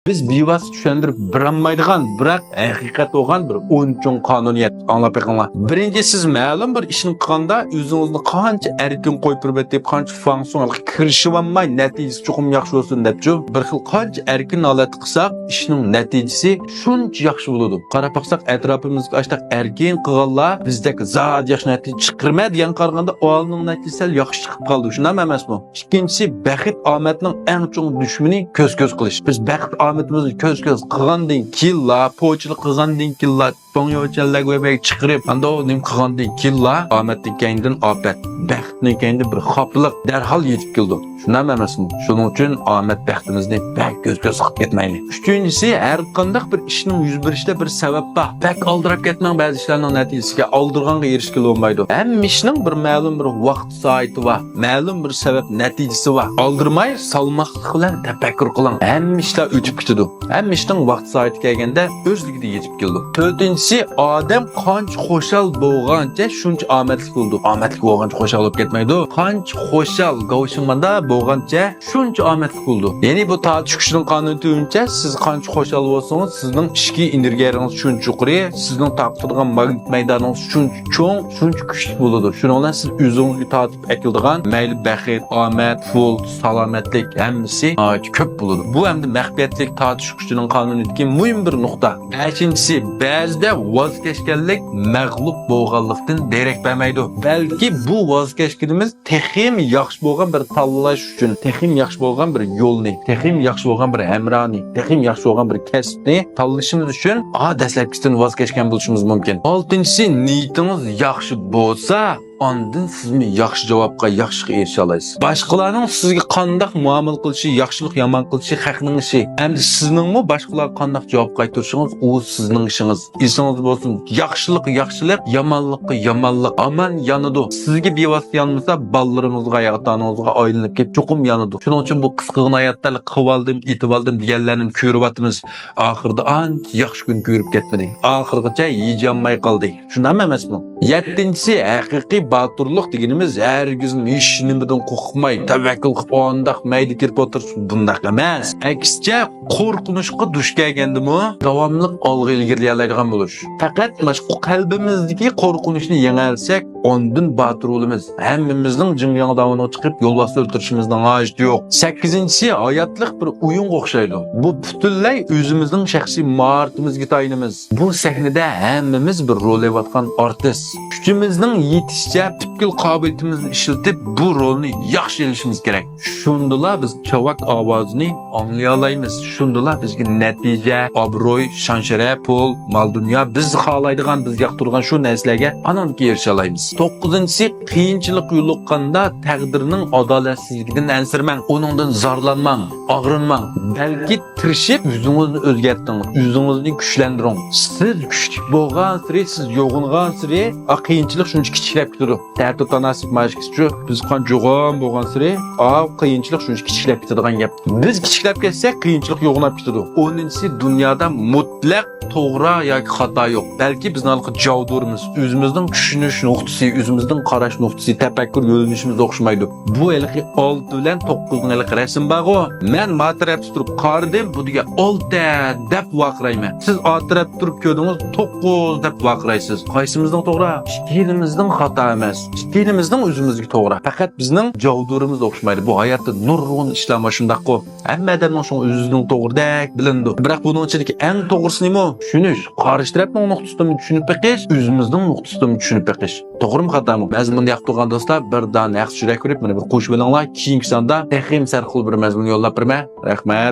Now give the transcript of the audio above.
Biz bevosita tushuntirib berolmaydigan, biroq haqiqat bo'lgan bir o'nchun qonuniyat anglab beqinglar. Birinchi siz ma'lum bir ishni qilganda o'zingizni qancha erkin qo'yib turib deb qancha funksiyonga kirishib olmay natijasi cho'qim yaxshi bo'lsin debchu. Bir xil qancha erkin holat qilsak, ishning natijasi shuncha yaxshi bo'ladi. Qarab baqsak atrofimizga ashtaq erkin qilganlar bizdek zot yaxshi natija chiqarma degan qaraganda o'g'ilning natijasi yaxshi chiqib qoldi. Shunday emasmi? Ikkinchisi baxit omadning eng chong dushmani ko'z-ko'z qilish. Biz baxit omadimizni ko'z-ko'z qilgandan keyin po'chilik qilgandan keyin To'ngyo'challar va chiqirib, anda nim qilgandan keyin omadning keyindan ofat, baxtning keyindan bir xofliq darhol yetib keldi. Shunday emasmi? Shuning uchun omad baxtimizni bak ko'z-ko'z qilib ketmaydi. Uchinchisi, har qanday bir ishning yuz berishida bir sabab bor. Bak oldirib ketmang ba'zi ishlarning natijasiga oldirganga erishib olmaydi. Hamma ishning bir ma'lum bir vaqt soati va ma'lum bir sabab natijasi va oldirmay salmoqlik bilan tafakkur qiling. Hamma ishlar o'tib ketadi. Hamma ishning vaqt soati kelganda o'zligida yetib keldi. To'rtinchisi, odam qancha xo'shal bo'lgancha shuncha omadli bo'ldi. Omadli bo'lgancha xo'shal bo'lib ketmaydi. Qancha xo'shal g'avshimanda bo'lgancha shuncha omadli bo'ldi. Ya'ni bu tartib kuchining qonuni bo'yicha siz qancha xo'shal bo'lsangiz, sizning ichki energiyangiz shuncha yuqori, sizning taqdirgan magnit maydoningiz shuncha cho'ng, shuncha kuchli bo'ladi. Shuning bilan siz o'zingizga tortib akildigan mayli baxit, omad, pul, salomatlik hammasi ko'p bo'ladi. Bu hamda maxfiyatlik tortish kuchining qonunidagi muhim bir nuqta. Beshinchisi, ba'zida voz kechganlik mag'lub bo'lganlikdan derak bermaydi. Balki bu voz kechganimiz texim yaxshi bo'lgan bir tanlash uchun, texim yaxshi bo'lgan bir yo'lni, texim yaxshi bo'lgan bir hamroni, texim yaxshi bo'lgan bir kasbni tanlashimiz uchun dastlabkisidan voz kechgan bo'lishimiz mumkin. Oltinchisi, niyatingiz yaxshi bo'lsa, ondan sizmi yaxshi javobga yaxshi erisha olasiz. Boshqalarning sizga qanday muomala qilishi, yaxshilik yomon qilishi haqning ishi. Endi sizningmi boshqalar qanday javob qaytarishingiz u sizning ishingiz. Esingiz bo'lsin, yaxshilik, yomonlikqa yomonlik aman yanadi. Sizga bevosita yanmasa, ballalaringizga, ota-onangizga aylanib ketib cho'qim yanadi. Shuning uchun bu qisqa hayotda qilib etib oldim deganlarni ko'ryapmiz. Oxirida ancha yaxshi kun ko'rib ketmadi. Oxirgacha yeyolmay qoldik. Shunday emasmi? 7-si haqiqiy baturluq deganimiz hargiz hech nimadan qo'rqmay, tavakkul qilib ondaq mayli kirib o'tirish bunday emas. Aksicha qo'rqinishga duch kelgandimi, davomli olg'a ilgarilaydigan bo'lish. Faqat mana shu qalbimizdagi qo'rqinishni yengilsak, ondan batur bo'lamiz. Hammamizning jingan davoniga chiqib yo'l bosib o'tirishimizning hojati yo'q. 8-si hayotlik bir o'yinga o'xshaydi. Bu butunlay o'zimizning shaxsiy mahoratimizga tayinimiz. Bu sahnada hammamiz bir rol o'ynayotgan artist. Kuchimizning yetishicha butkul qobiliyatimizni ishlatib bu rolni yaxshi elishimiz kerak. Shundala biz chavak ovozini anglay olamiz. Shundala bizga natija, obro'y, shon-sharaf, pul, mol-dunyo biz xohlaydigan, biz yoqtirgan shu narsalarga anonki erisha olamiz. 9-si qiyinchilik yo'liqqanda taqdirning adolatsizligidan ansirmang, uningdan zorlanmang, og'rinmang. Balki tirishib o'zingizni o'zgartiring, o'zingizni kuchlantiring. Siz kuchli bo'lgan sari, siz yo'g'ingan sari qiyinchilik shuncha kichiklab ketadi. Tartib tanasib mashqchi biz qancha bo'lgan sari qiyinchilik shuncha kichiklab ketadigan gap. Biz kichiklab ketsak qiyinchilik yo'g'inab ketadi. 10-si dunyoda mutlaq to'g'ri yoki xato yo'q. Balki bizning javdurimiz, o'zimizning tushunish nuqtasi, o'zimizning qarash nuqtasi, tafakkur yo'linishimiz o'xshamaydi. Bu elki 6 bilan 9 ning rasm bog'i. Men matarab turib qardim, bu degan 6 deb vaqirayman. Siz atrab turib ko'rdingiz 9 deb vaqiraysiz. Qaysimizning to'g'ri? Ikkilimizning xato emas. Ikkilimizning o'zimizga to'g'ri. Faqat bizning javdurimiz o'xshamaydi. Bu hayotda nurg'un ishlar shundaqku. Hamma odamning shu o'zining to'g'ridek bilindi. Biroq buning ichidagi eng to'g'risi nima? Tushunish. Qarshi tarafning nuqtasidan tushunib beqish, o'zimizning nuqtasidan tushunib beqish. To'g'rimi, xatomi? Mazmun yoqtirgan do'stlar, birdan yaxshi yurak ko'rib, mana bir qo'shib olinglar. Keyingi sonda texim sarxil bir mazmun yo'llab berma. Rahmat.